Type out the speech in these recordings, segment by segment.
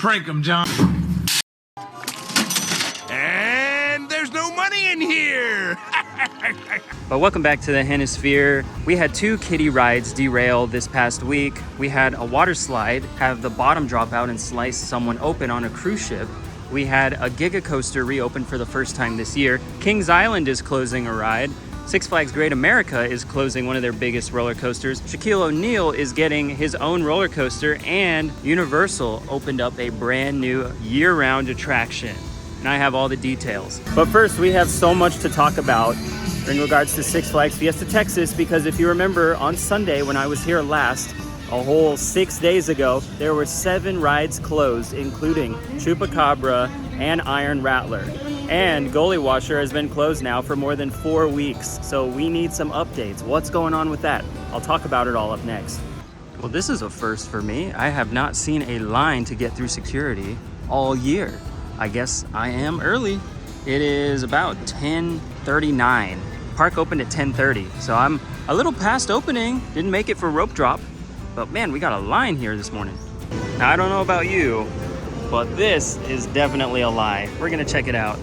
Prank 'em, John. And there's no money in here! But welcome back to the Hennisphere. We had 2 kiddie rides derail this past week. We had a water slide have the bottom drop out and slice someone open on a cruise ship. We had a Giga coaster reopen for the first time this year. Kings Island is closing a ride. Six Flags Great America is closing one of their biggest roller coasters. Shaquille O'Neal is getting his own roller coaster, and Universal opened up a brand new year-round attraction. And I have all the details. But first, we have so much to talk about in regards to Six Flags Fiesta Texas, because if you remember on Sunday when I was here last, a whole 6 days ago, there were 7 rides closed, including Chupacabra and Iron Rattler. And Goalie Washer has been closed now for more than 4 weeks. So we need some updates. What's going on with that? I'll talk about it all up next. Well, this is a first for me. I have not seen a line to get through security all year. I guess I am early. It is about 10:39. Park opened at 10:30. So I'm a little past opening. Didn't make it for rope drop. But man, we got a line here this morning. Now, I don't know about you, but this is definitely a lie. We're gonna check it out.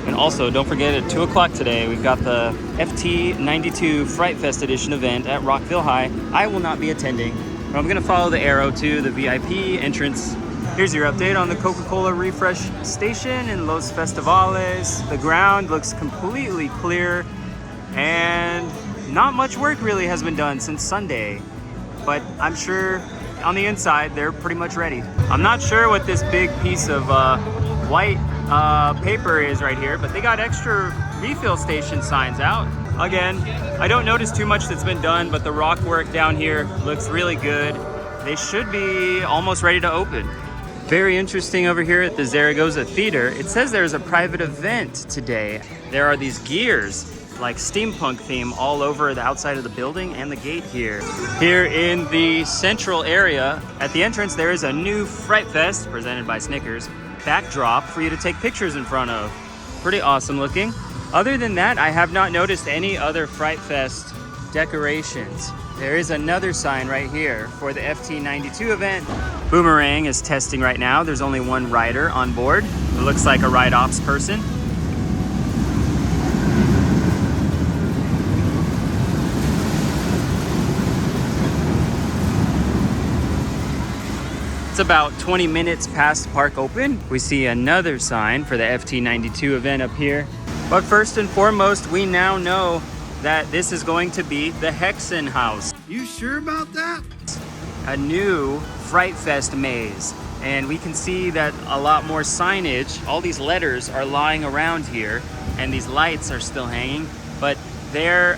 And also, don't forget at 2 o'clock today, we've got the FT92 Fright Fest edition event at Rockville High. I will not be attending, but I'm gonna follow the arrow to the VIP entrance. Here's your update on the Coca-Cola refresh station in Los Festivales. The ground looks completely clear, and not much work really has been done since Sunday, but I'm sure on the inside, they're pretty much ready. I'm not sure what this big piece of white paper is right here, but they got extra refill station signs out. Again, I don't notice too much that's been done, but the rock work down here looks really good. They should be almost ready to open. Very interesting over here at the Zaragoza Theater. It says there's a private event today. There are these gears, like steampunk theme, all over the outside of the building and the gate here. Here in the central area, at the entrance, there is a new Fright Fest, presented by Snickers, backdrop for you to take pictures in front of. Pretty awesome looking. Other than that, I have not noticed any other Fright Fest decorations. There is another sign right here for the FT92 event. Boomerang is testing right now. There's only one rider on board. It looks like a ride ops person. It's about 20 minutes past park open. We see another sign for the FT92 event up here. But first and foremost, we now know that this is going to be the Hexen House. You sure about that? A new Fright Fest maze. And we can see that a lot more signage, all these letters are lying around here, and these lights are still hanging, but there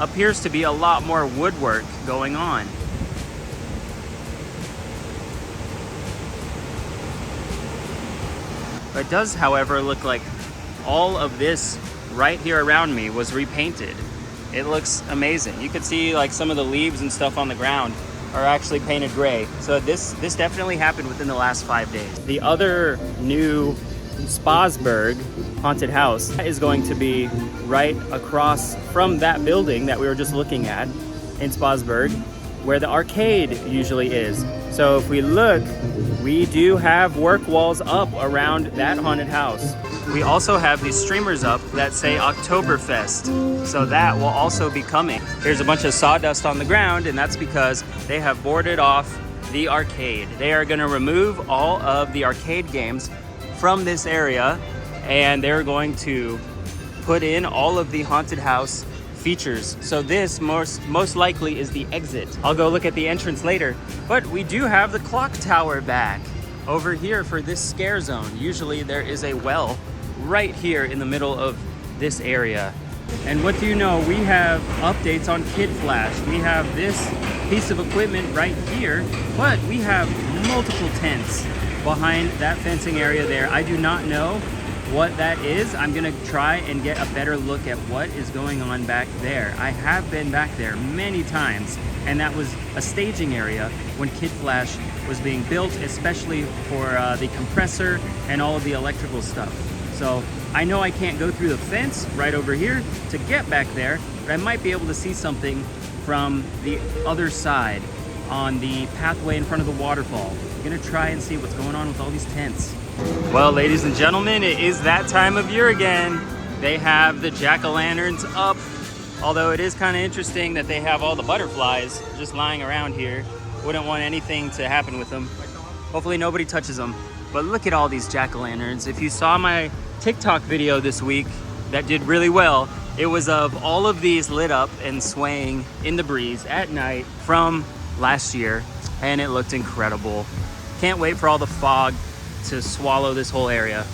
appears to be a lot more woodwork going on. It does, however, look like all of this right here around me was repainted. It looks amazing. You could see like some of the leaves and stuff on the ground are actually painted gray. So this definitely happened within the last 5 days. The other new Spasberg haunted house is going to be right across from that building that we were just looking at in Spasberg, where the arcade usually is. So if we look, we do have work walls up around that haunted house. We also have these streamers up that say Oktoberfest, so that will also be coming. There's a bunch of sawdust on the ground, and that's because they have boarded off the arcade. They are gonna remove all of the arcade games from this area, and they're going to put in all of the haunted house features. So this most likely is the exit. I'll go look at the entrance later, but we do have the clock tower back over here for this scare zone. Usually there is a well right here in the middle of this area. And what do you know, we have updates on Kid Flash. We have this piece of equipment right here, but we have multiple tents behind that fencing area there. I do not know what that is. I'm gonna try and get a better look at what is going on back there. I have been back there many times, and that was a staging area when Kid Flash was being built, especially for the compressor and all of the electrical stuff. So I know I can't go through the fence right over here to get back there, but I might be able to see something from the other side on the pathway in front of the waterfall. We're gonna try and see what's going on with all these tents. Well, ladies and gentlemen, it is that time of year again. They have the jack-o'-lanterns up, although it is kind of interesting that they have all the butterflies just lying around here. Wouldn't want anything to happen with them. Hopefully nobody touches them. But look at all these jack-o'-lanterns. If you saw my TikTok video this week that did really well, it was of all of these lit up and swaying in the breeze at night from last year, and it looked incredible. Can't wait for all the fog to swallow this whole area.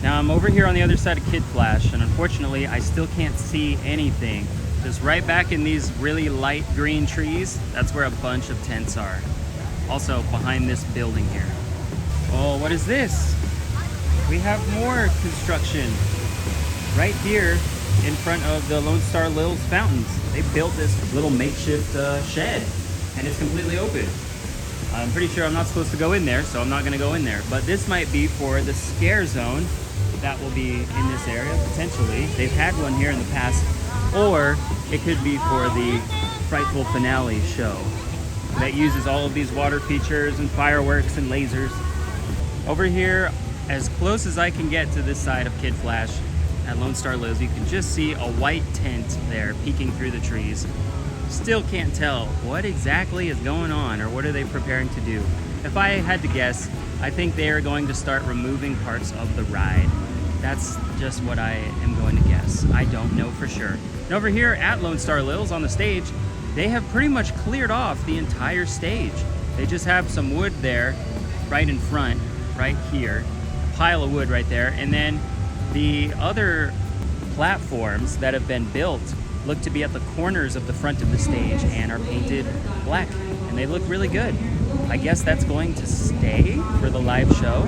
Now I'm over here on the other side of Kid Flash, and unfortunately I still can't see anything. Just right back in these really light green trees, that's where a bunch of tents are. Also behind this building here. Oh, what is this? We have more construction right here in front of the Lone Star Lil's fountains. They built this little makeshift shed, and it's completely open. I'm pretty sure I'm not supposed to go in there, so I'm not gonna go in there. But this might be for the scare zone that will be in this area, potentially. They've had one here in the past, or it could be for the Frightful Finale show that uses all of these water features and fireworks and lasers. Over here, as close as I can get to this side of Kid Flash at Lone Star Lil's, you can just see a white tent there peeking through the trees. Still can't tell what exactly is going on or what are they preparing to do. If I had to guess, I think they are going to start removing parts of the ride. That's just what I am going to guess. I don't know for sure. And over here at Lone Star Lil's on the stage, they have pretty much cleared off the entire stage. They just have some wood there right in front, right here. A pile of wood right there. And then the other platforms that have been built look to be at the corners of the front of the stage and are painted black. And they look really good. I guess that's going to stay for the live show.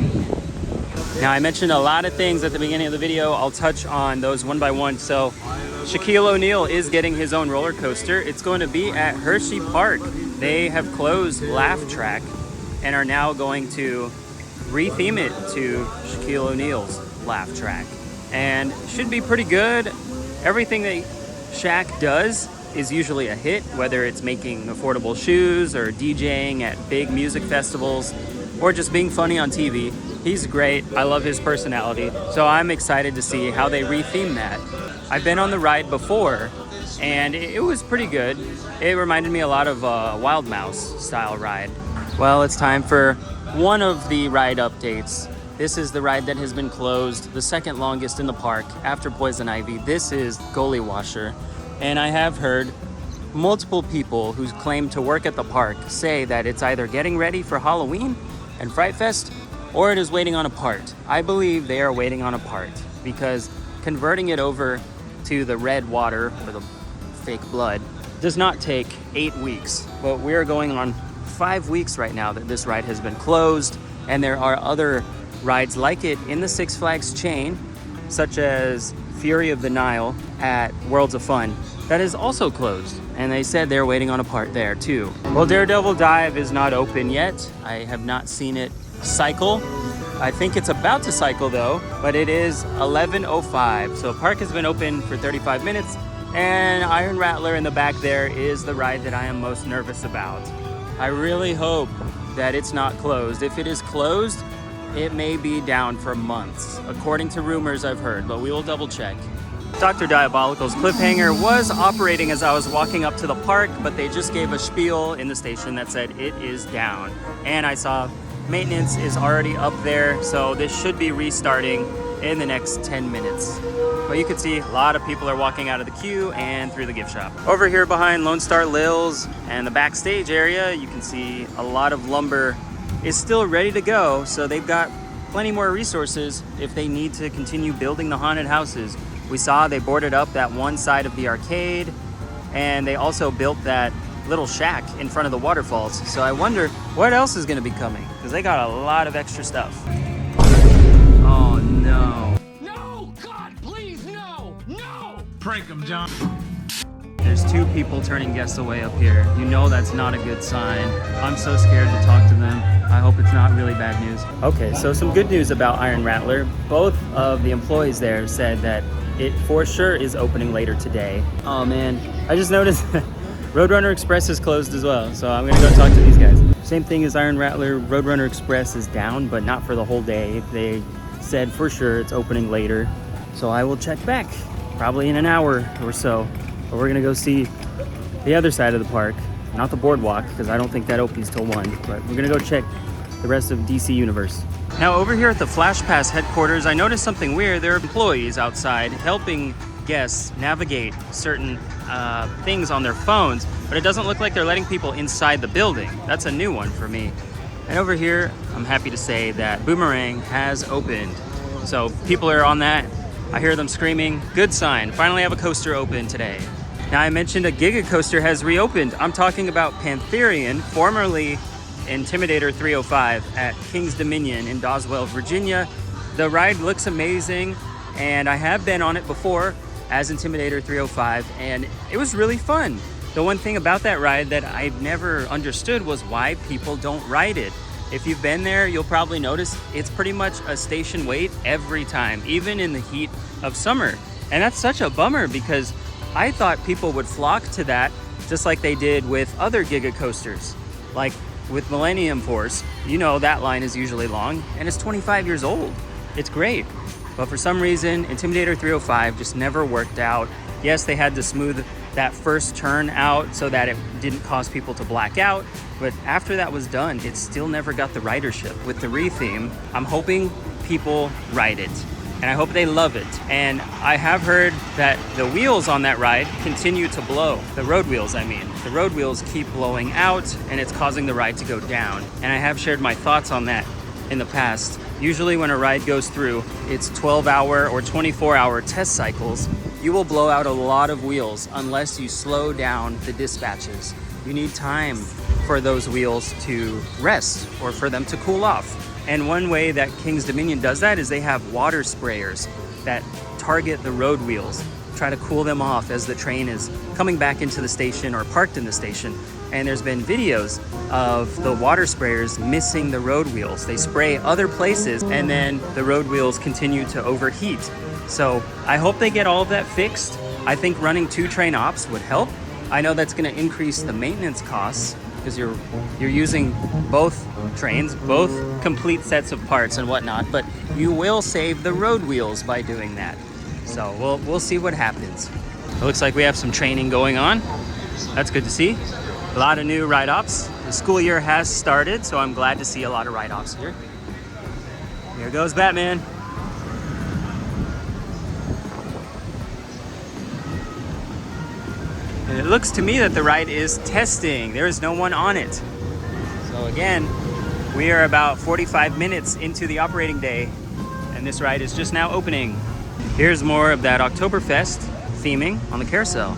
Now, I mentioned a lot of things at the beginning of the video. I'll touch on those one by one. So Shaquille O'Neal is getting his own roller coaster. It's going to be at Hershey Park. They have closed Laugh Track and are now going to retheme it to Shaquille O'Neal's Laugh Track. And should be pretty good. Everything that Shaq does is usually a hit, whether it's making affordable shoes or DJing at big music festivals or just being funny on TV. He's great. I love his personality. So I'm excited to see how they retheme that. I've been on the ride before and it was pretty good. It reminded me a lot of a Wild Mouse style ride. Well, it's time for one of the ride updates. This is the ride that has been closed, the second longest in the park after Poison Ivy. This is Goalie Washer. And I have heard multiple people who claim to work at the park say that it's either getting ready for Halloween and Fright Fest, or it is waiting on a part. I believe they are waiting on a part because converting it over to the red water or the fake blood does not take 8 weeks. But we're going on 5 weeks right now that this ride has been closed, and there are other rides like it in the Six Flags chain, such as Fury of the Nile at Worlds of Fun, that is also closed. And they said they're waiting on a part there too. Well, Daredevil Dive is not open yet. I have not seen it cycle. I think it's about to cycle though, but it is 11:05. So park has been open for 35 minutes, and Iron Rattler in the back there is the ride that I am most nervous about. I really hope that it's not closed. If it is closed, it may be down for months, according to rumors I've heard, but we will double check. Dr. Diabolical's cliffhanger was operating as I was walking up to the park, but they just gave a spiel in the station that said it is down. And I saw maintenance is already up there, so this should be restarting in the next 10 minutes. But you can see a lot of people are walking out of the queue and through the gift shop. Over here behind Lone Star Lil's and the backstage area, you can see a lot of lumber is still ready to go, so they've got plenty more resources if they need to continue building the haunted houses. We saw they boarded up that one side of the arcade, and they also built that little shack in front of the waterfalls. So I wonder what else is gonna be coming, because they got a lot of extra stuff. Oh no. No! God, please, no! No! Prank him, John. There's 2 people turning guests away up here. You know that's not a good sign. I'm so scared to talk to them. I hope it's not really bad news. Okay, so some good news about Iron Rattler. Both of the employees there said that it for sure is opening later today. Oh man, I just noticed Roadrunner Express is closed as well, so I'm gonna go talk to these guys. Same thing as Iron Rattler, Roadrunner Express is down, but not for the whole day. They said for sure it's opening later, so I will check back probably in an hour or so. But we're gonna go see the other side of the park, not the boardwalk, because I don't think that opens till 1, but we're gonna go check the rest of DC Universe. Now over here at the Flash Pass headquarters, I noticed something weird. There are employees outside helping guests navigate certain things on their phones, but it doesn't look like they're letting people inside the building. That's a new one for me. And over here, I'm happy to say that Boomerang has opened. So people are on that. I hear them screaming, good sign. Finally have a coaster open today. Now I mentioned a Giga coaster has reopened. I'm talking about Pantherian, formerly Intimidator 305 at King's Dominion in Doswell, Virginia. The ride looks amazing, and I have been on it before as Intimidator 305, and it was really fun. The one thing about that ride that I've never understood was why people don't ride it. If you've been there, you'll probably notice it's pretty much a station wait every time, even in the heat of summer. And that's such a bummer because I thought people would flock to that just like they did with other Giga coasters. Like with Millennium Force, you know that line is usually long and it's 25 years old. It's great. But for some reason, Intimidator 305 just never worked out. Yes, they had to smooth that first turn out so that it didn't cause people to black out. But after that was done, it still never got the ridership. With the re-theme, I'm hoping people ride it. And I hope they love it. And I have heard that the wheels on that ride continue to blow. The road wheels, I mean. The road wheels keep blowing out and it's causing the ride to go down. And I have shared my thoughts on that in the past. Usually when a ride goes through its 12-hour or 24-hour test cycles, you will blow out a lot of wheels unless you slow down the dispatches. You need time for those wheels to rest or for them to cool off. And one way that King's Dominion does that is they have water sprayers that target the road wheels, try to cool them off as the train is coming back into the station or parked in the station. And there's been videos of the water sprayers missing the road wheels. They spray other places and then the road wheels continue to overheat. So I hope they get all of that fixed. I think running 2 train ops would help. I know that's gonna increase the maintenance costs because you're using both trains, both complete sets of parts and whatnot, but you will save the road wheels by doing that. So we'll see what happens. It looks like we have some training going on. That's good to see. A lot of new ride-ops. The school year has started, so I'm glad to see a lot of ride-ops here. Here goes Batman. And it looks to me that the ride is testing. There is no one on it. So again, we are about 45 minutes into the operating day, and this ride is just now opening. Here's more of that Oktoberfest theming on the carousel.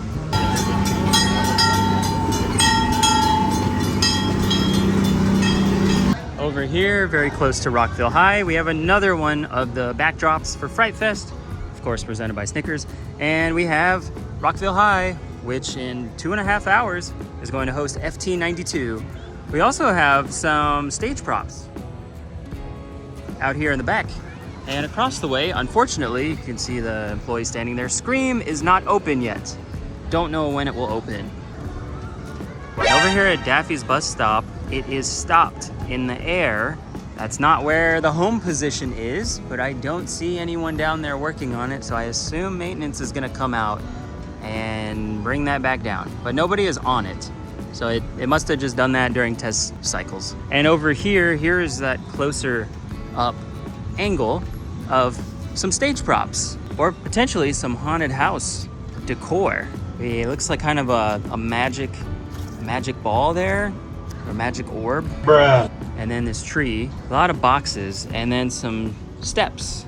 Over here, very close to Rockville High, we have another one of the backdrops for Fright Fest, of course presented by Snickers. And we have Rockville High, which in 2.5 hours is going to host FT92. We also have some stage props out here in the back. And across the way, unfortunately, you can see the employee standing there. Scream is not open yet. Don't know when it will open. Over here at Daffy's bus stop, it is stopped in the air. That's not where the home position is, but I don't see anyone down there working on it, so I assume maintenance is gonna come out and bring that back down. But nobody is on it, so it must have just done that during test cycles. And over here is that closer up angle of some stage props, or potentially some haunted house decor. It looks like kind of a magic ball there, or magic orb. Bruh. And then this tree, a lot of boxes, and then some steps.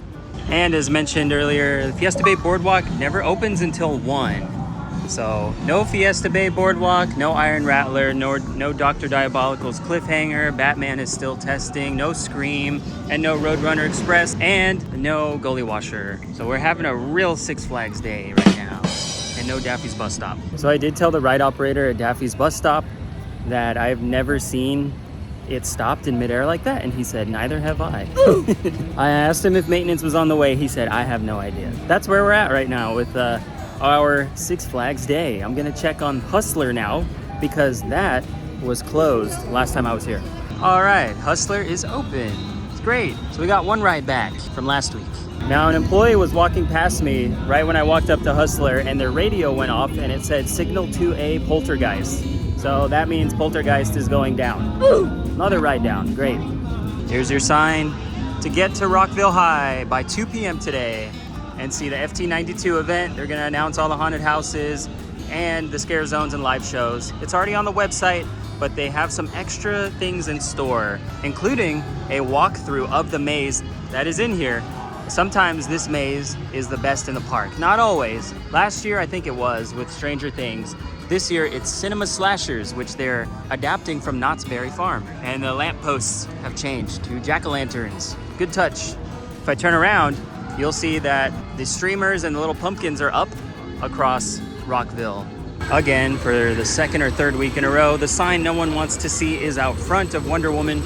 And as mentioned earlier, the Fiesta Bay Boardwalk never opens until 1. So no Fiesta Bay Boardwalk, no Iron Rattler, no Dr. Diabolical's Cliffhanger, Batman is still testing, no Scream, and no Roadrunner Express, and no Gully Washer. So we're having a real Six Flags day right now, and no Daffy's bus stop. So I did tell the ride operator at Daffy's bus stop that I've never seen it stopped in midair like that, and he said, neither have I. I asked him if maintenance was on the way. He said, I have no idea. That's where we're at right now with our Six Flags day. I'm gonna check on Hustler now because that was closed last time I was here. All right, Hustler is open. It's great. So we got one ride back from last week. Now an employee was walking past me right when I walked up to Hustler and their radio went off and it said signal to a poltergeist. So that means poltergeist is going down. Ooh, another ride down, great. Here's your sign to get to Rockville High by 2 p.m. today and see the FT92 event. They're gonna announce all the haunted houses and the scare zones and live shows. It's already on the website, but they have some extra things in store, including a walkthrough of the maze that is in here. Sometimes this maze is the best in the park. Not always. Last year, I think it was, with Stranger Things. This year, it's Cinema Slashers, which they're adapting from Knott's Berry Farm. And the lampposts have changed to jack-o'-lanterns. Good touch. If I turn around, you'll see that the streamers and the little pumpkins are up across Rockville. Again, for the second or third week in a row, the sign no one wants to see is out front of Wonder Woman.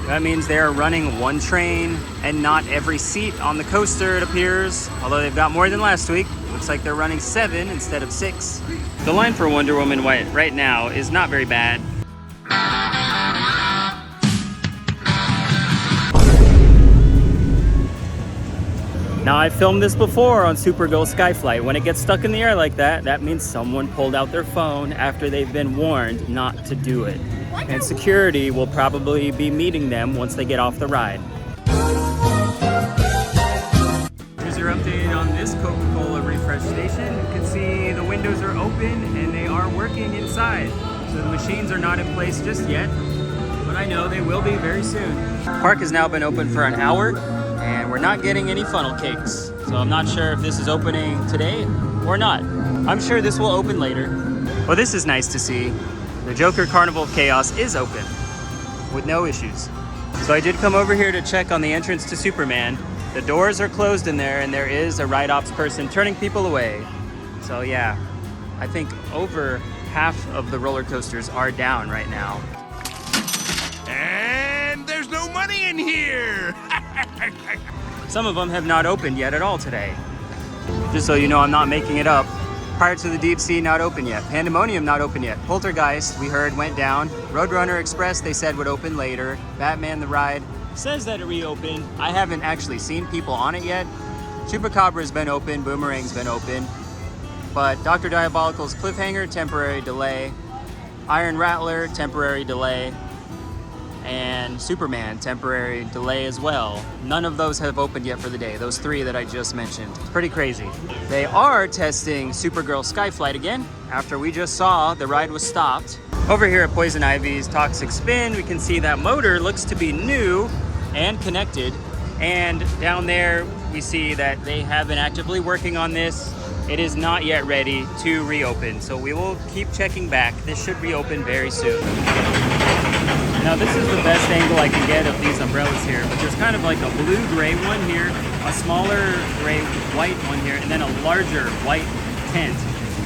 That means they're running one train and not every seat on the coaster, it appears. Although they've got more than last week. Looks like they're running 7 instead of 6. The line for Wonder Woman right now is not very bad. Now, I filmed this before on Supergirl Skyflight. When it gets stuck in the air like that, that means someone pulled out their phone after they've been warned not to do it. And security will probably be meeting them once they get off the ride. Here's your update on this Coca-Cola refresh station. You can see the windows are open and they are working inside. So the machines are not in place just yet, but I know they will be very soon. The park has now been open for an hour and we're not getting any funnel cakes. So I'm not sure if this is opening today or not. I'm sure this will open later. Well, this is nice to see. The Joker Carnival of Chaos is open with no issues. So I did come over here to check on the entrance to Superman. The doors are closed in there and there is a ride ops person turning people away. So yeah, I think over half of the roller coasters are down right now. And there's no money in here! Some of them have not opened yet at all today. Just so you know, I'm not making it up. Pirates of the Deep Sea, not open yet. Pandemonium, not open yet. Poltergeist, we heard, went down. Roadrunner Express, they said would open later. Batman the Ride says that it reopened. I haven't actually seen people on it yet. Chupacabra's been open, Boomerang's been open. But Dr. Diabolical's Cliffhanger, temporary delay. Iron Rattler, temporary delay. And Superman, temporary delay as well. None of those have opened yet for the day, those 3 that I just mentioned. It's pretty crazy. They are testing Supergirl Skyflight again, after we just saw the ride was stopped. Over here at Poison Ivy's Toxic Spin, we can see that motor looks to be new and connected. And down there, we see that they have been actively working on this. It is not yet ready to reopen, so we will keep checking back. This should reopen very soon. Now this is the best angle I can get of these umbrellas here, but there's kind of like a blue-gray one here, a smaller gray-white one here, and then a larger white tent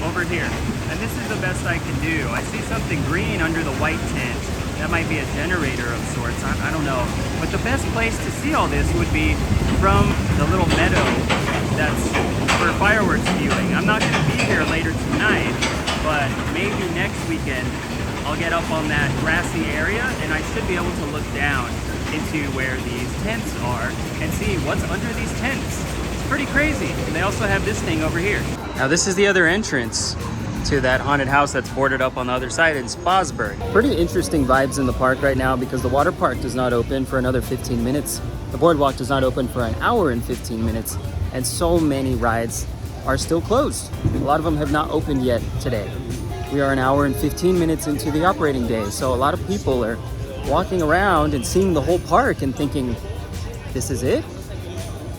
over here. And this is the best I can do. I see something green under the white tent. That might be a generator of sorts, I don't know. But the best place to see all this would be from the little meadow that's for fireworks viewing. I'm not gonna be here later tonight, but maybe next weekend I'll get up on that grassy area and I should be able to look down into where these tents are and see what's under these tents. It's pretty crazy. And they also have this thing over here. Now this is the other entrance to that haunted house that's boarded up on the other side in Sposburg. Pretty interesting vibes in the park right now because the water park does not open for another 15 minutes. The boardwalk does not open for an hour and 15 minutes. And so many rides are still closed. A lot of them have not opened yet today. We are an hour and 15 minutes into the operating day, so a lot of people are walking around and seeing the whole park and thinking, this is it?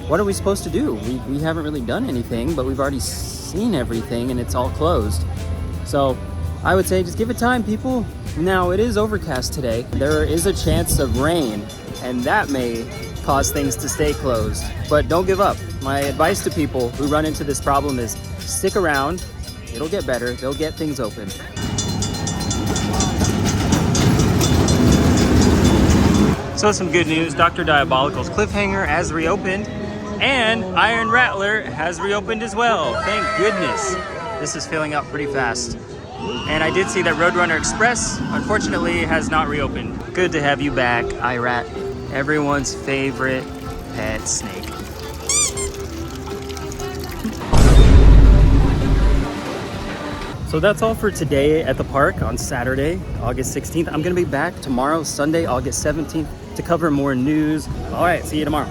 What are we supposed to do? We haven't really done anything, but we've already seen everything and it's all closed. So I would say just give it time, people. Now, it is overcast today. There is a chance of rain, and that may cause things to stay closed. But don't give up. My advice to people who run into this problem is stick around. It'll get better. They'll get things open. So some good news. Dr. Diabolical's Cliffhanger has reopened. And Iron Rattler has reopened as well. Thank goodness. This is filling up pretty fast. And I did see that Roadrunner Express, unfortunately, has not reopened. Good to have you back, iRat. Everyone's favorite pet snake. So that's all for today at the park on Saturday, August 16th. I'm gonna be back tomorrow, Sunday, August 17th, to cover more news. All right, see you tomorrow.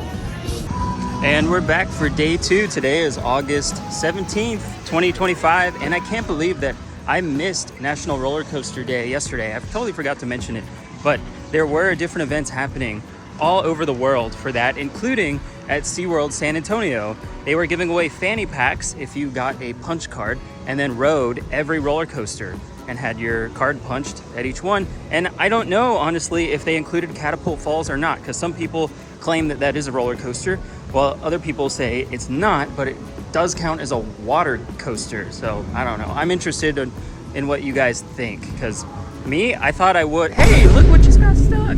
And we're back for day 2. Today is August 17th, 2025, and I can't believe that I missed National Roller Coaster Day yesterday. I totally forgot to mention it, but there were different events happening all over the world for that, including at SeaWorld San Antonio. They were giving away fanny packs if you got a punch card and then rode every roller coaster and had your card punched at each one. And I don't know, honestly, if they included Catapult Falls or not, because some people claim that that is a roller coaster, while other people say it's not, but it does count as a water coaster. So I don't know. I'm interested in what you guys think, because me, I thought I would. Hey, look what just got stuck.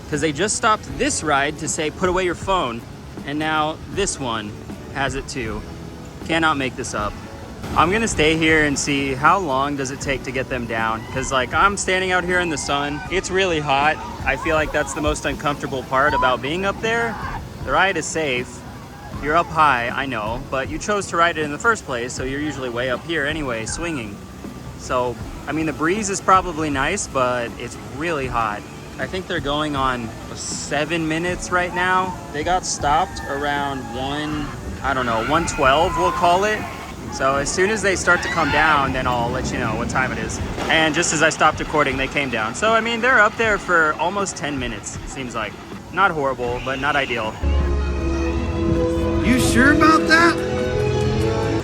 Because they just stopped this ride to say, put away your phone. And now this one has it too. Cannot make this up. I'm gonna stay here and see how long does it take to get them down. Because like I'm standing out here in the sun, it's really hot. I feel like that's the most uncomfortable part about being up there. The ride is safe. You're up high, I know, but you chose to ride it in the first place, so you're usually way up here anyway, swinging. So, I mean, the breeze is probably nice, but it's really hot. I think they're going on 7 minutes right now. They got stopped around 1:12, we'll call it. So as soon as they start to come down, then I'll let you know what time it is. And just as I stopped recording, they came down. So, I mean, they're up there for almost 10 minutes, it seems like. Not horrible, but not ideal. You sure about that?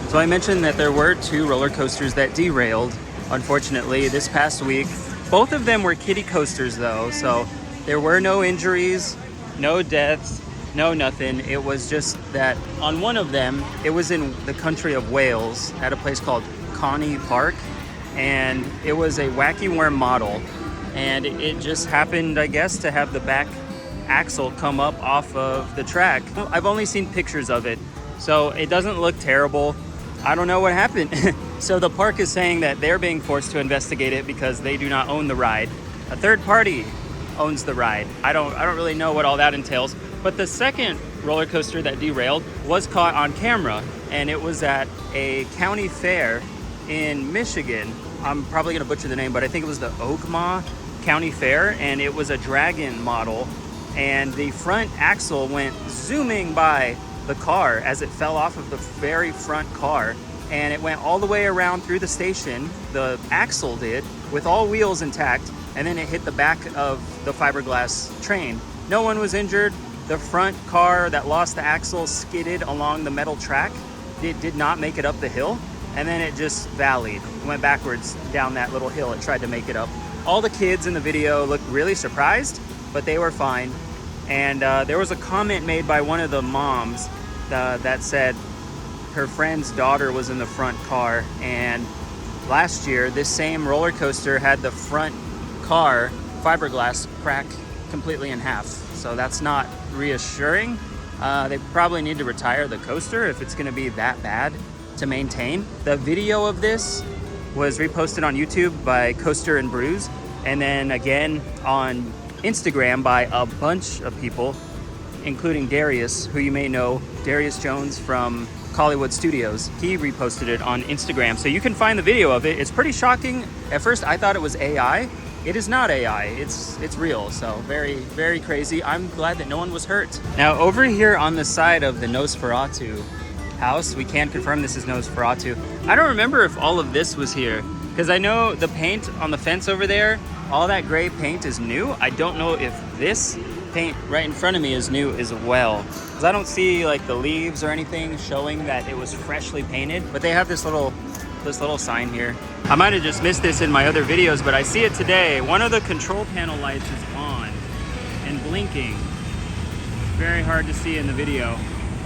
So I mentioned that there were 2 roller coasters that derailed, unfortunately, this past week. Both of them were kiddie coasters though, so there were no injuries, no deaths, no nothing. It was just that on one of them, it was in the country of Wales at a place called Connie Park, and it was a wacky worm model, and it just happened, I guess, to have the back axle come up off of the track. I've only seen pictures of it, so it doesn't look terrible. I don't know what happened. So the park is saying that they're being forced to investigate it because they do not own the ride. A third party owns the ride. I don't really know what all that entails. But the second roller coaster that derailed was caught on camera, and it was at a county fair in Michigan. I'm probably gonna butcher the name, but I think it was the Ogma County Fair, and it was a dragon model, and the front axle went zooming by the car as it fell off of the very front car, and it went all the way around through the station, the axle did, with all wheels intact, and then it hit the back of the fiberglass train. No one was injured. The front car that lost the axle skidded along the metal track. It did not make it up the hill, and then it just valleyed, went backwards down that little hill. It tried to make it up. All the kids in the video looked really surprised, but they were fine. And there was a comment made by one of the moms that said her friend's daughter was in the front car, and last year this same roller coaster had the front car fiberglass crack completely in half. So that's not reassuring. They probably need to retire the coaster if it's going to be that bad to maintain. The video of this was reposted on YouTube by Coaster and Brews, and then again on Instagram by a bunch of people, including Darius, who you may know, Darius Jones from Hollywood Studios. He reposted it on Instagram, so you can find the video of it. It's pretty shocking. At first I thought it was AI. It is not AI, it's real, so very, very crazy. I'm glad that no one was hurt. Now over here on the side of the Nosferatu house, we can confirm this is Nosferatu. I don't remember if all of this was here, because I know the paint on the fence over there, all that gray paint is new. I don't know if this paint right in front of me is new as well, because I don't see like the leaves or anything showing that it was freshly painted, but they have this little sign here. I might have just missed this in my other videos, but I see it today. One of the control panel lights is on and blinking. Very hard to see in the video,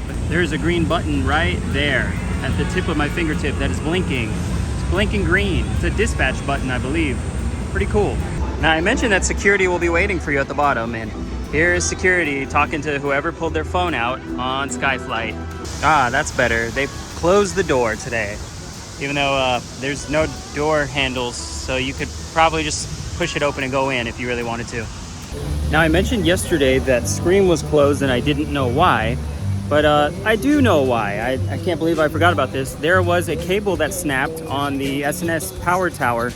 but there's a green button right there at the tip of my fingertip that is blinking. It's blinking green. It's a dispatch button, I believe. Pretty cool. Now I mentioned that security will be waiting for you at the bottom, and Here is security talking to whoever pulled their phone out on Skyflight. Ah, that's better. They closed the door today, even though there's no door handles, so you could probably just push it open and go in if you really wanted to. Now, I mentioned yesterday that Scream was closed and I didn't know why, but I do know why. I can't believe I forgot about this. There was a cable that snapped on the SNS power tower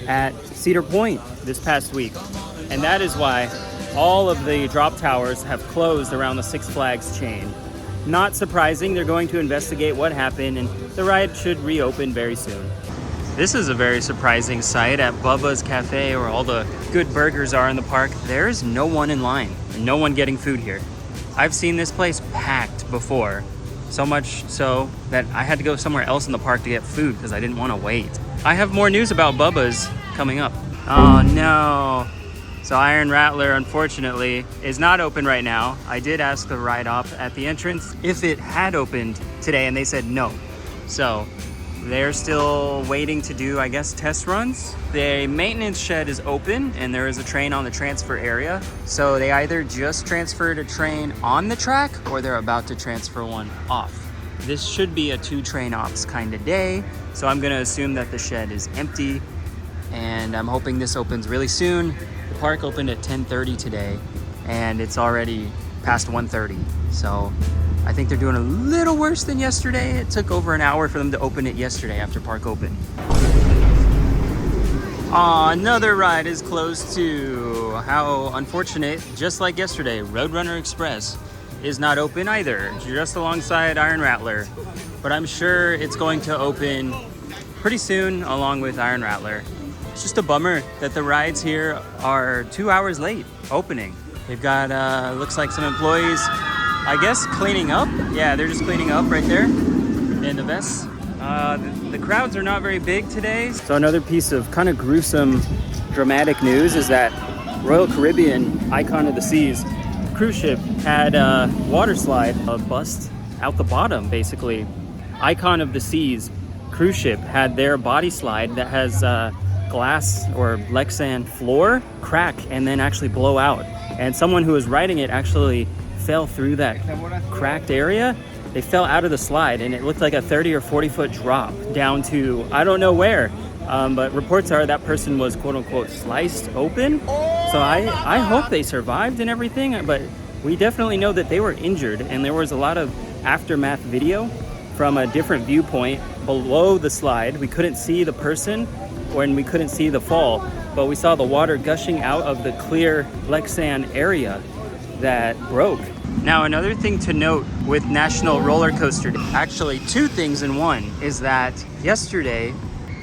at Cedar Point this past week, and that is why all of the drop towers have closed around the Six Flags chain. Not surprising, they're going to investigate what happened, and the ride should reopen very soon. This is a very surprising sight at Bubba's Cafe, where all the good burgers are in the park. There's no one in line, no one getting food here. I've seen this place packed before, so much so that I had to go somewhere else in the park to get food because I didn't want to wait. I have more news about Bubba's coming up. Oh no. So Iron Rattler, unfortunately, is not open right now. I did ask the ride op at the entrance if it had opened today, and they said no. So they're still waiting to do, I guess, test runs. The maintenance shed is open, and there is a train on the transfer area. So they either just transferred a train on the track, or they're about to transfer one off. This should be a 2-train ops kind of day, so I'm gonna assume that the shed is empty, and I'm hoping this opens really soon. The park opened at 10:30 today, and it's already past 1:30. So I think they're doing a little worse than yesterday. It took over an hour for them to open it yesterday after park opened. Aw, another ride is closed too. How unfortunate. Just like yesterday, Roadrunner Express is not open either, just alongside Iron Rattler. But I'm sure it's going to open pretty soon along with Iron Rattler. It's just a bummer that the rides here are 2 hours late opening. They've got, looks like some employees, I guess, cleaning up. Yeah, they're just cleaning up right there in the vests. The crowds are not very big today. So another piece of kind of gruesome, dramatic news is that Royal Caribbean, Icon of the Seas, cruise ship had a water slide, bust out the bottom, basically. Icon of the Seas cruise ship had their body slide that has glass or Lexan floor crack and then actually blow out. And someone who was riding it actually fell through that cracked area. They fell out of the slide, and it looked like a 30 or 40 foot drop down to I don't know where. But reports are that person was quote unquote sliced open. So I hope they survived and everything, but we definitely know that they were injured, and there was a lot of aftermath video from a different viewpoint below the slide. We couldn't see the person when we couldn't see the fall, but we saw the water gushing out of the clear Lexan area that broke. Now, another thing to note with National Roller Coaster Day, actually 2 things in one, is that yesterday,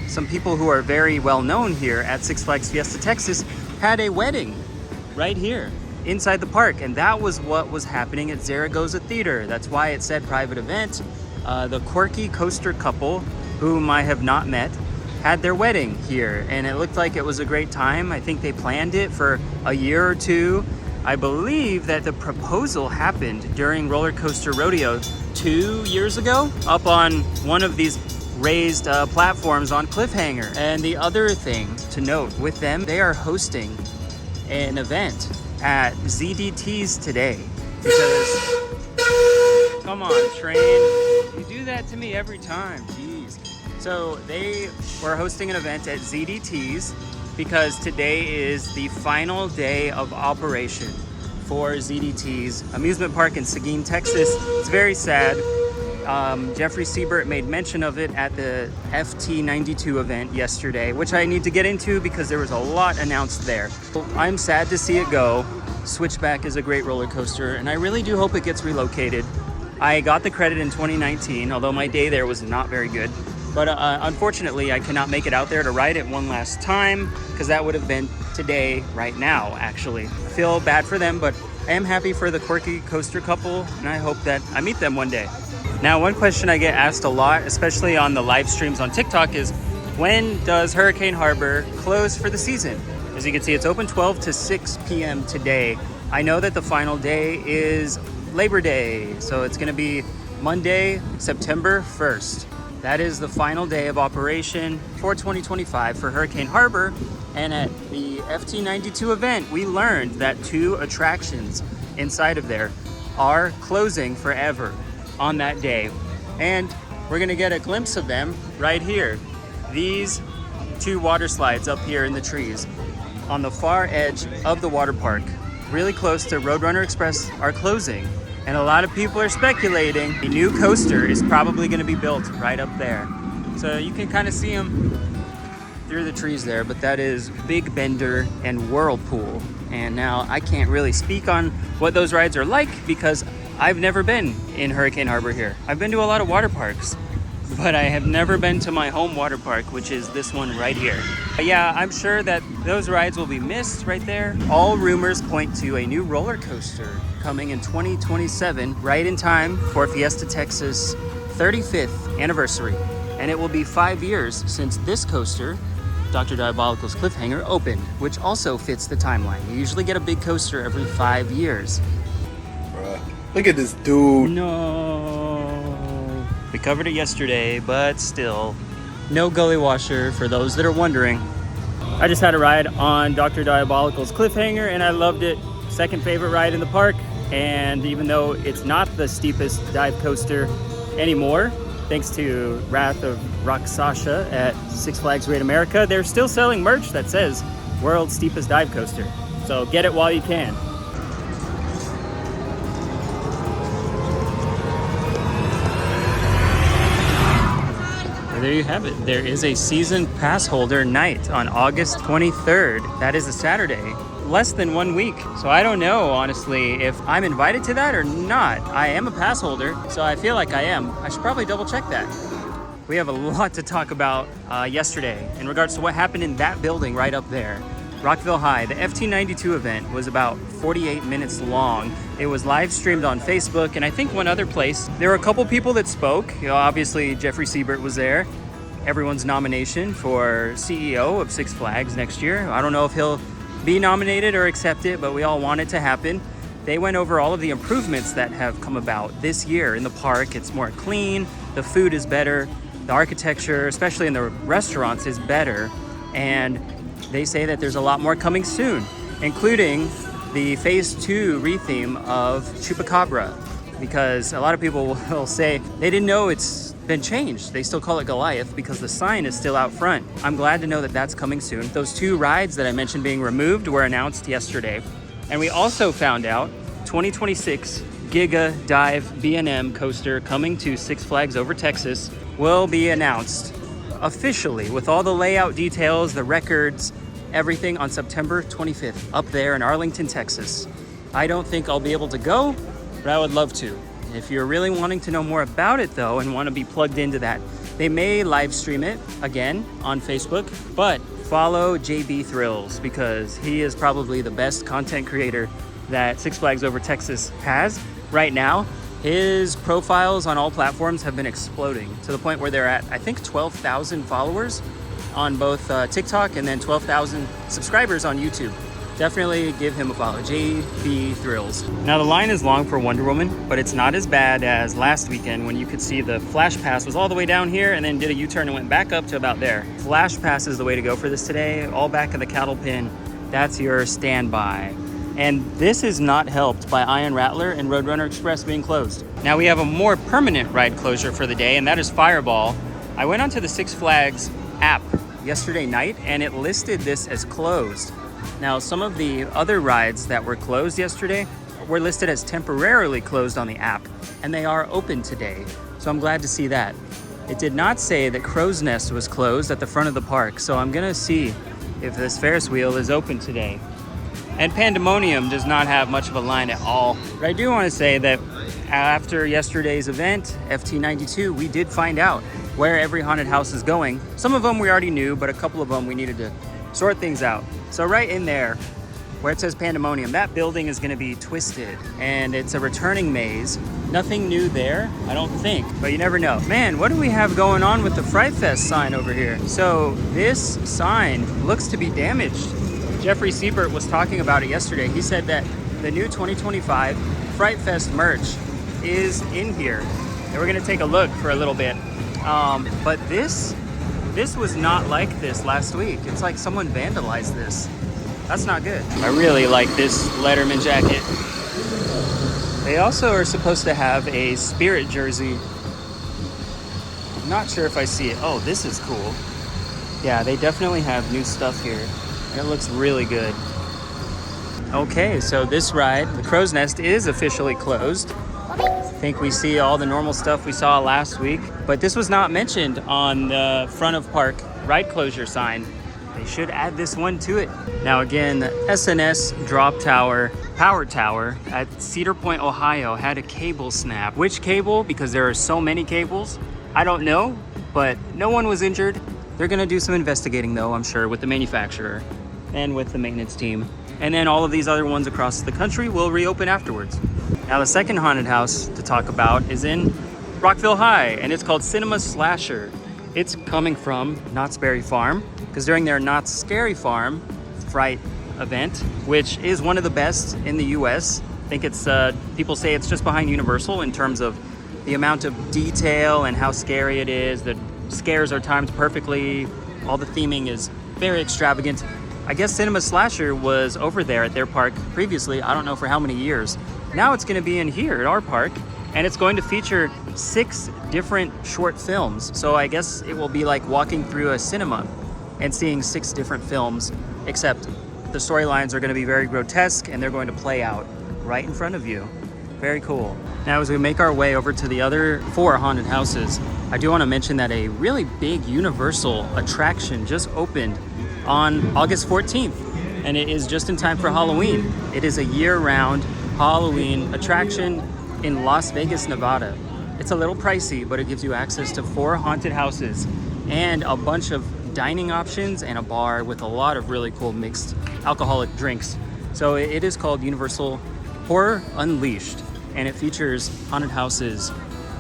some people who are very well known here at Six Flags Fiesta Texas had a wedding right here inside the park, and that was what was happening at Zaragoza Theater. That's why it said private event. The quirky coaster couple, whom I have not met, had their wedding here, and it looked like it was a great time. I think they planned it for a year or 2. I believe that the proposal happened during Roller Coaster Rodeo 2 years ago, up on one of these raised platforms on Cliffhanger. And the other thing to note with them, they are hosting an event at ZDT's today. Because, come on, train, you do that to me every time, jeez. So they were hosting an event at ZDT's because today is the final day of operation for ZDT's amusement park in Seguin, Texas. It's very sad. Jeffrey Siebert made mention of it at the FT92 event yesterday, which I need to get into because there was a lot announced there. I'm sad to see it go. Switchback is a great roller coaster, and I really do hope it gets relocated. I got the credit in 2019, although my day there was not very good. But unfortunately, I cannot make it out there to ride it one last time because that would have been today, right now, actually. I feel bad for them, but I am happy for the quirky coaster couple, and I hope that I meet them one day. Now, one question I get asked a lot, especially on the live streams on TikTok, is when does Hurricane Harbor close for the season? As you can see, it's open 12 to 6 p.m. today. I know that the final day is Labor Day, so it's gonna be Monday, September 1st. That is the final day of operation for 2025 for Hurricane Harbor. And at the FT92 event, we learned that 2 attractions inside of there are closing forever on that day. And we're gonna get a glimpse of them right here. These 2 water slides up here in the trees on the far edge of the water park, really close to Roadrunner Express, are closing. And a lot of people are speculating a new coaster is probably gonna be built right up there. So you can kind of see them through the trees there, but that is Big Bender and Whirlpool. And now I can't really speak on what those rides are like because I've never been in Hurricane Harbor here. I've been to a lot of water parks, but I have never been to my home water park, which is this one right here. But yeah, I'm sure that those rides will be missed right there. All rumors point to a new roller coaster coming in 2027, right in time for Fiesta Texas 35th anniversary. And it will be 5 years since this coaster, Dr. Diabolical's Cliffhanger, opened, which also fits the timeline. You usually get a big coaster every 5 years. Bruh, look at this dude. No. We covered it yesterday, but still, no gully washer for those that are wondering. I just had a ride on Dr. Diabolical's Cliffhanger and I loved it. Second favorite ride in the park. And even though it's not the steepest dive coaster anymore, thanks to Wrath of Rakshasa at Six Flags Great America, they're still selling merch that says World's Steepest Dive Coaster. So get it while you can. There you have it. There is a season pass holder night on August 23rd. That is a Saturday. Less than 1 week. So I don't know, honestly, if I'm invited to that or not. I am a pass holder, so I feel like I am. I should probably double check that. We have a lot to talk about yesterday in regards to what happened in that building right up there. Rockville High. The FT92 event was about 48 minutes long. It was live streamed on Facebook and I think one other place. There were a couple people that spoke. You know, obviously Jeffrey Siebert was there. Everyone's nomination for CEO of Six Flags next year. I don't know if he'll be nominated or accept it, but we all want it to happen. They went over all of the improvements that have come about this year in the park. It's more clean, the food is better, the architecture, especially in the restaurants, is better. And they say that there's a lot more coming soon, including the phase 2 retheme of Chupacabra, because a lot of people will say they didn't know it's been changed. They still call it Goliath because the sign is still out front. I'm glad to know that that's coming soon. Those 2 rides that I mentioned being removed were announced yesterday. And we also found out 2026 Giga Dive B&M coaster coming to Six Flags Over Texas will be announced officially with all the layout details, the records, everything on September 25th up there in Arlington, Texas. I don't think I'll be able to go, but I would love to. If you're really wanting to know more about it though and want to be plugged into that, they may live stream it again on Facebook, but follow JB Thrills because he is probably the best content creator that Six Flags Over Texas has right now. His profiles on all platforms have been exploding to the point where they're at, I think, 12,000 followers on both TikTok and then 12,000 subscribers on YouTube. Definitely give him a follow, JB Thrills. Now the line is long for Wonder Woman, but it's not as bad as last weekend when you could see the Flash Pass was all the way down here and then did a U-turn and went back up to about there. Flash Pass is the way to go for this today, all back of the cattle pen. That's your standby. And this is not helped by Iron Rattler and Roadrunner Express being closed. Now we have a more permanent ride closure for the day, and that is Fireball. I went onto the Six Flags app yesterday night and it listed this as closed. Now, some of the other rides that were closed yesterday were listed as temporarily closed on the app, and they are open today. So I'm glad to see that. It did not say that Crow's Nest was closed at the front of the park, so I'm gonna see if this Ferris wheel is open today. And Pandemonium does not have much of a line at all. But I do want to say that after yesterday's event, FT92, we did find out where every haunted house is going. Some of them we already knew, but a couple of them we needed to sort things out. So right in there, where it says Pandemonium, that building is gonna be twisted and it's a returning maze. Nothing new there, I don't think, but you never know. Man, what do we have going on with the Fright Fest sign over here? So this sign looks to be damaged. Jeffrey Siebert was talking about it yesterday. He said that the new 2025 Fright Fest merch is in here. And we're gonna take a look for a little bit. But this was not like this last week. It's like someone vandalized this. That's not good. I really like this Letterman jacket. They also are supposed to have a Spirit jersey. I'm not sure if I see it. Oh, this is cool. Yeah, they definitely have new stuff here. And it looks really good. Okay, so this ride, the Crow's Nest, is officially closed. I think we see all the normal stuff we saw last week, but this was not mentioned on the front of park ride closure sign. They should add this one to it. Now again, the SNS drop tower, power tower at Cedar Point, Ohio had a cable snap. Which cable? Because there are so many cables. I don't know, but no one was injured. They're gonna do some investigating though, I'm sure, with the manufacturer and with the maintenance team. And then all of these other ones across the country will reopen afterwards. Now the second haunted house to talk about is in Rockville High, and it's called Cinema Slasher. It's coming from Knott's Berry Farm, because during their Knott's Scary Farm Fright event, which is one of the best in the US, I think it's, people say it's just behind Universal in terms of the amount of detail and how scary it is. The scares are timed perfectly. All the theming is very extravagant. I guess Cinema Slasher was over there at their park previously, I don't know for how many years. Now it's gonna be in here at our park, and it's going to feature 6 different short films. So I guess it will be like walking through a cinema and seeing 6 different films, except the storylines are gonna be very grotesque and they're going to play out right in front of you. Very cool. Now as we make our way over to the other 4 haunted houses, I do wanna mention that a really big Universal attraction just opened on August 14th, and it is just in time for Halloween. It is a year-round Halloween attraction in Las Vegas, Nevada. It's a little pricey, but it gives you access to 4 haunted houses and a bunch of dining options and a bar with a lot of really cool mixed alcoholic drinks. So it is called Universal Horror Unleashed, and it features haunted houses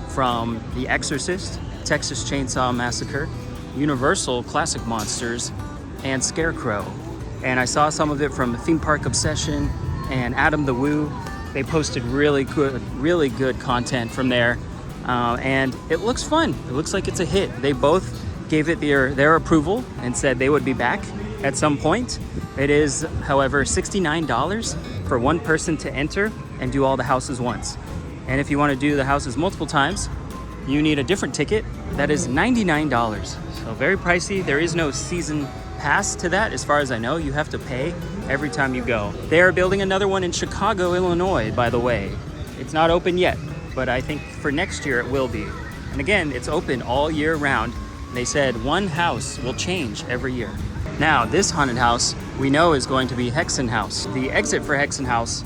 from The Exorcist, Texas Chainsaw Massacre, Universal Classic Monsters, and Scarecrow. And I saw some of it from Theme Park Obsession and Adam the Woo. They posted really good content from there, and it looks fun. It looks like it's a hit. They both gave it their approval and said they would be back at some point. It is, however, $69 for one person to enter and do all the houses once. And if you want to do the houses multiple times, you need a different ticket. That is $99. So very pricey. There is no season pass to that, as far as I know. You have to pay every time you go. They are building another one in Chicago, Illinois, by the way. It's not open yet, but I think for next year it will be. And again, it's open all year round. They said one house will change every year. Now, this haunted house we know is going to be Hexen House. The exit for Hexen House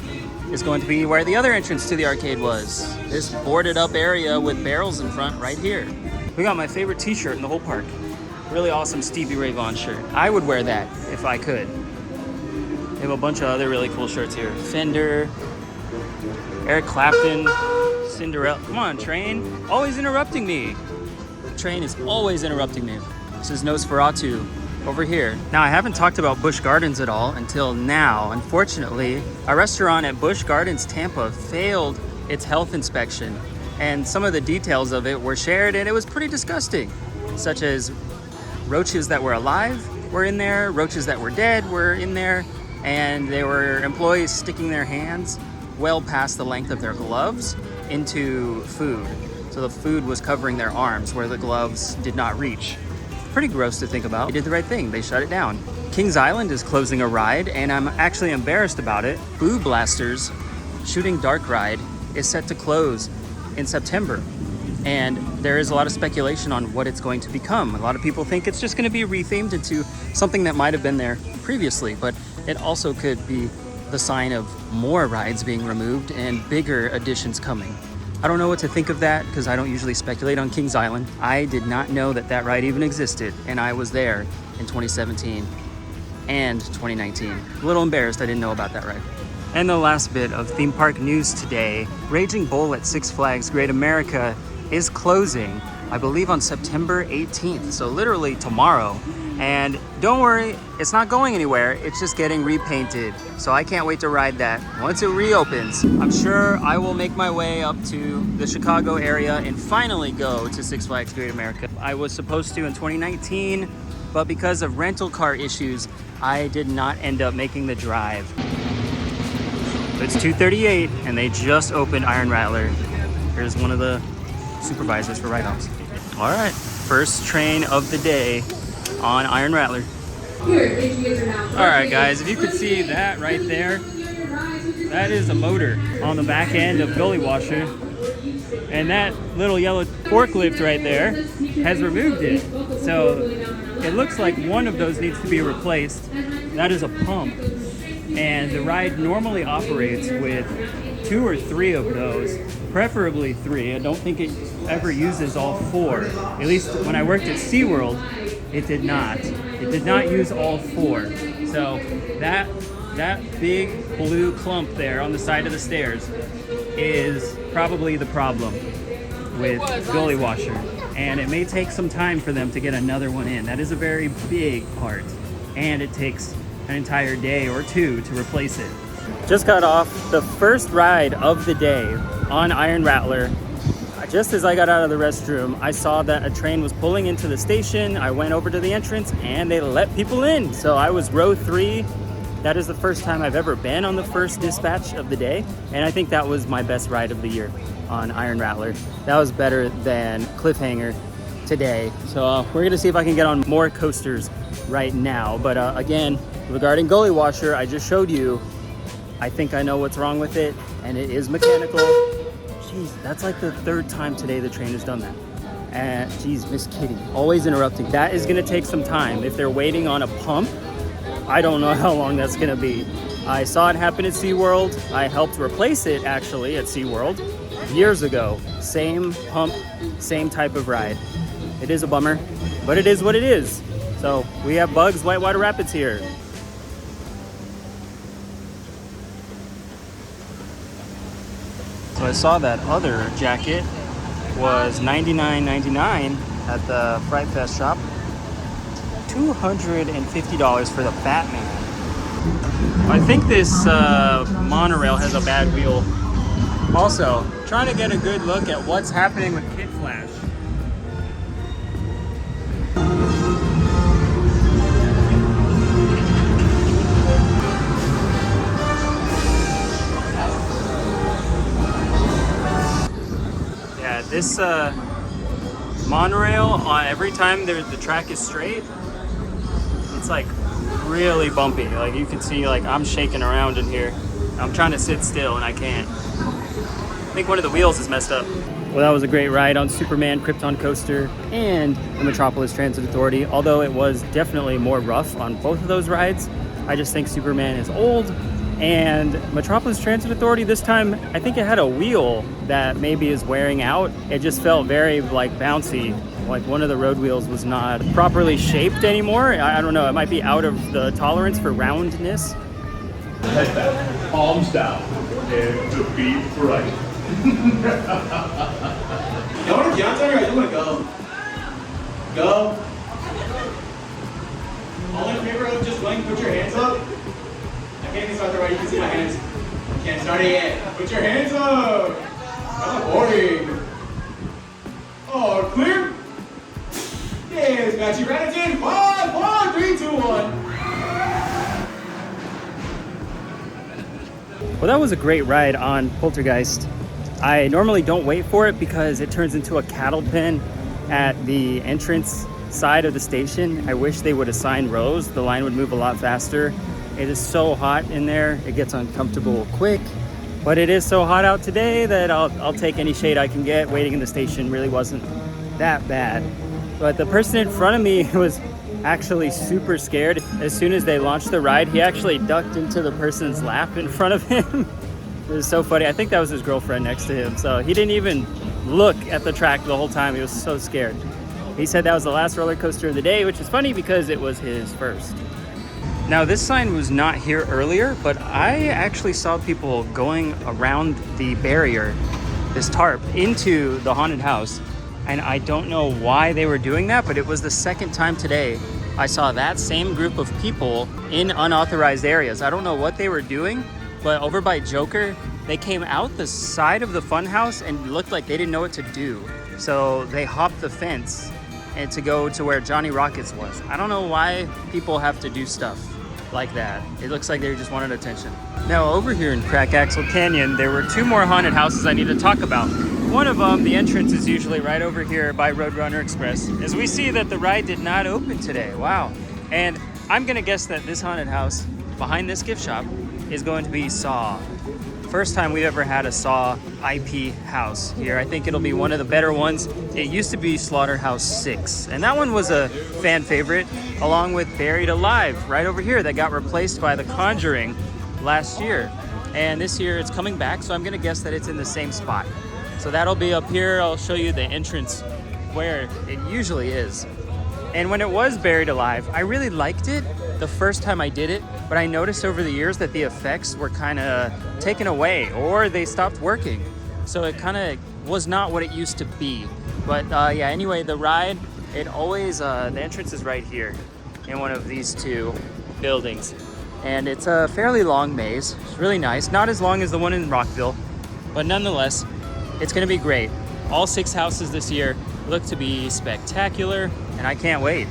is going to be where the other entrance to the arcade was. This boarded up area with barrels in front right here. We got my favorite t-shirt in the whole park. Really awesome Stevie Ray Vaughan shirt. I would wear that if I could. They have a bunch of other really cool shirts here. Fender, Eric Clapton, Cinderella. Come on, Train. Always interrupting me. Train is always interrupting me. This is Nosferatu over here. Now, I haven't talked about Busch Gardens at all until now. Unfortunately, a restaurant at Busch Gardens, Tampa failed its health inspection, and some of the details of it were shared, and it was pretty disgusting, such as roaches that were alive were in there, roaches that were dead were in there, and there were employees sticking their hands well past the length of their gloves into food. So the food was covering their arms where the gloves did not reach. Pretty gross to think about. They did the right thing. They shut it down. Kings Island is closing a ride, and I'm actually embarrassed about it. Boo Blasters Shooting Dark Ride is set to close in September. And there is a lot of speculation on what it's going to become. A lot of people think it's just going to be rethemed into something that might have been there previously, but it also could be the sign of more rides being removed and bigger additions coming. I don't know what to think of that because I don't usually speculate on Kings Island. I did not know that that ride even existed, and I was there in 2017 and 2019. A little embarrassed I didn't know about that ride. And the last bit of theme park news today, Raging Bull at Six Flags Great America is closing, I believe, on September 18th, so literally tomorrow. And don't worry, it's not going anywhere. It's just getting repainted. So I can't wait to ride that. Once it reopens, I'm sure I will make my way up to the Chicago area and finally go to Six Flags Great America. I was supposed to in 2019, but because of rental car issues, I did not end up making the drive. It's 2:38 and they just opened Iron Rattler. Here's one of the supervisors for ride-offs. All right, first train of the day on Iron Rattler. All right, guys, if you could see that right there, that is a motor on the back end of Gully Washer. And that little yellow forklift right there has removed it. So it looks like one of those needs to be replaced. That is a pump. And the ride normally operates with 2 or 3 of those, preferably 3. I don't think it ever uses all 4. At least when I worked at SeaWorld, it did not. It did not use all 4. So that big blue clump there on the side of the stairs is probably the problem with Gully Washer. And it may take some time for them to get another one in. That is a very big part. And it takes an entire day or 2 to replace it. Just got off the first ride of the day on Iron Rattler. Just as I got out of the restroom, I saw that a train was pulling into the station. I went over to the entrance and they let people in. So I was row 3. That is the first time I've ever been on the first dispatch of the day. And I think that was my best ride of the year on Iron Rattler. That was better than Cliffhanger today. So we're gonna see if I can get on more coasters right now. But again, regarding Gully Washer, I just showed you, I think I know what's wrong with it, and it is mechanical. Jeez, that's like the 3rd time today the train has done that. And geez, Miss Kitty, always interrupting. That is gonna take some time. If they're waiting on a pump, I don't know how long that's gonna be. I saw it happen at SeaWorld. I helped replace it actually at SeaWorld years ago. Same pump, same type of ride. It is a bummer, but it is what it is. So we have Bugs Whitewater Rapids here. So I saw that other jacket was $99.99 at the Fright Fest shop. $250 for the Batman. I think this monorail has a bad wheel. Also, trying to get a good look at what's happening with Kid Flash. This monorail, every time the track is straight, it's like really bumpy. Like you can see, like I'm shaking around in here. I'm trying to sit still and I can't. I think one of the wheels is messed up. Well, that was a great ride on Superman Krypton Coaster and the Metropolis Transit Authority. Although it was definitely more rough on both of those rides. I just think Superman is old. And Metropolis Transit Authority this time, I think it had a wheel that maybe is wearing out. It just felt very like bouncy. Like one of the road wheels was not properly shaped anymore. I don't know, it might be out of the tolerance for roundness. Head back, palms down, and to beat right. You want to jump on or you want to go? Go. All in favor of just going, put your hands up. I can't even start the ride, you can see my hands. Can't start it yet. Put your hands up. That's boring. Oh, clear? Yes, got you right in. 5, 4, 3, 2, 1. Well, that was a great ride on Poltergeist. I normally don't wait for it because it turns into a cattle pen at the entrance side of the station. I wish they would assign rows. The line would move a lot faster. It is so hot in there. It gets uncomfortable quick. But it is so hot out today that I'll take any shade I can get. Waiting in the station really wasn't that bad. But the person in front of me was actually super scared. As soon as they launched the ride, he actually ducked into the person's lap in front of him. It was so funny. I think that was his girlfriend next to him. So he didn't even look at the track the whole time. He was so scared. He said that was the last roller coaster of the day, which is funny because it was his first. Now this sign was not here earlier, but I actually saw people going around the barrier, this tarp, into the haunted house. And I don't know why they were doing that, but it was the second time today I saw that same group of people in unauthorized areas. I don't know what they were doing, but over by Joker, they came out the side of the funhouse and looked like they didn't know what to do. So they hopped the fence and to go to where Johnny Rockets was. I don't know why people have to do stuff like that. It looks like they just wanted attention. Now over here in Crack Axle Canyon, there were 2 more haunted houses I need to talk about. One of them, the entrance is usually right over here by Roadrunner Express, as we see that the ride did not open today. Wow. And I'm gonna guess that this haunted house behind this gift shop is going to be Saw. First time we've ever had a Saw IP house here. I think it'll be one of the better ones. It used to be Slaughterhouse 6, and that one was a fan favorite, along with Buried Alive right over here that got replaced by The Conjuring last year. And this year it's coming back, so I'm gonna guess that it's in the same spot. So that'll be up here. I'll show you the entrance where it usually is. And when it was Buried Alive, I really liked it the first time I did it, but I noticed over the years that the effects were kind of taken away or they stopped working. So it kind of was not what it used to be. But yeah, anyway, the ride, it always, the entrance is right here in one of these 2 buildings. And it's a fairly long maze. It's really nice. Not as long as the one in Rockville, but nonetheless, it's gonna be great. All 6 houses this year look to be spectacular, and I can't wait.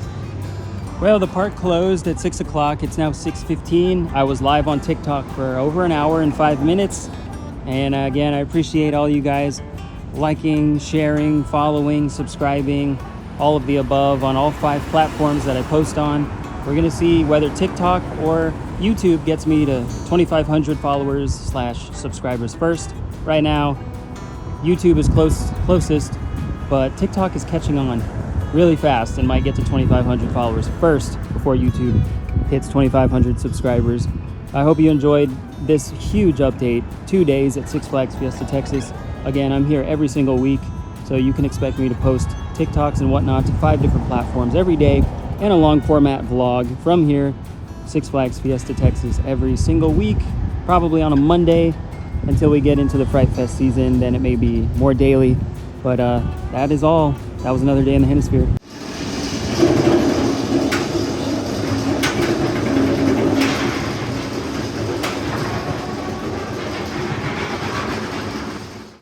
Well, the park closed at 6 o'clock. It's now 6:15. I was live on TikTok for over an hour and 5 minutes. And again, I appreciate all you guys liking, sharing, following, subscribing, all of the above on all 5 platforms that I post on. We're gonna see whether TikTok or YouTube gets me to 2,500 followers / subscribers first. Right now, YouTube is closest, but TikTok is catching on really fast and might get to 2,500 followers first before YouTube hits 2,500 subscribers. I hope you enjoyed this huge update. 2 days at Six Flags Fiesta Texas. Again, I'm here every single week, so you can expect me to post TikToks and whatnot to 5 different platforms every day and a long format vlog from here, Six Flags Fiesta Texas, every single week, probably on a Monday until we get into the Fright Fest season. Then it may be more daily, but that is all. That was another day in the Hennisphere.